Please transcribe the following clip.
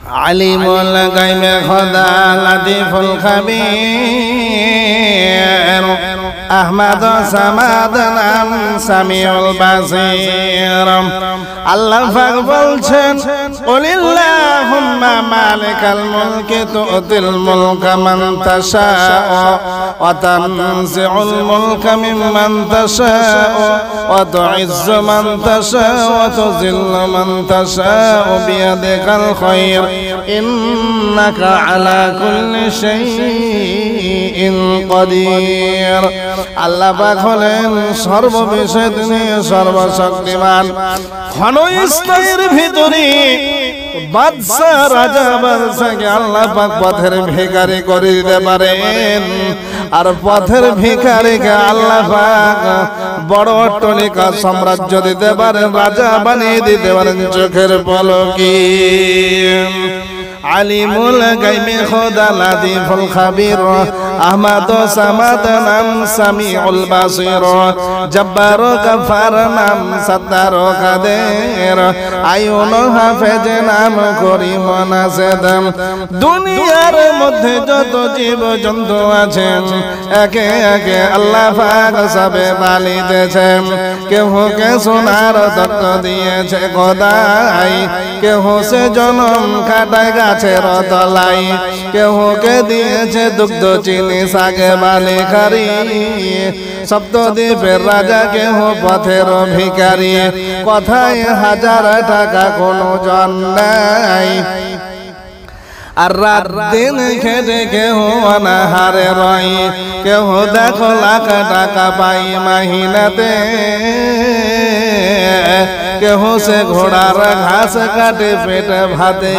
আলিমুল গায়বে খোদা লতিফুল খাবীর আহমদ সামাদ নাম সামিউল বাসীর। আল্লাহ পাক বলছেন কুলিল্লাহুম্মা মালিকাল মুলকি তু'তিল মুলকা মান তাশাউ ওয়া তানজিউল মুলকা মিম্মান তাশাউ ওয়া তু'ইজ্জু মান তাশাউ ওয়া তুযিল্লু মান তাশাউ বিয়াদিকাল খায়র ইন্নাকা আলা কুল্লি শাইইন কাদির। আল্লাহ পাক হলেন সর্ববিষয়ে তিনি সর্বশক্তিমান। ক্ষণস্থায়ের ভিতরে বাদশা রাজা বাদশাকে আল্লাহ পাক পথের ভিখারি করে দিতে পারেন, আর পথের ভিখারিকে আল্লাহ পাক বড় অট্টালিকা সাম্রাজ্য দিতে পারেন, রাজা বানিয়ে দিতে পারেন চোখের পলকে। আলিমুল গায়বে খোদা লতিফুল খাবীর আহমদ সামাদ নাম সামিউল বাসীর জব্বার গফার নাম সত্তার কাদের আয়ুন হাফেজ নাম করিম নাসেদ। দুনিয়ার মধ্যে যত জীব জন্তু আছেন একে একে আল্লাহ পাক সবে পালিতেছেন। কেহ কে সোনার তত্ত্ব দিয়েছে খোদাই, কেহ সে জনম কাটায় গাছের তলাই, কেহকে দিয়েছে দুগ্ধ চিনি শাকে বালিকারি। সপ্তদ্বীপের রাজা কেহ পথের ভিখারি, কথায় 1000 টাকা কোনো জন নাই। আর রাত দিন খেটে কেহ অনাহারে রয়, কেহ দেখো লাখ টাকা পাই মাহিনাতে, কেহ সে ঘোড়ার ঘাস কাটে পেট ভাতে।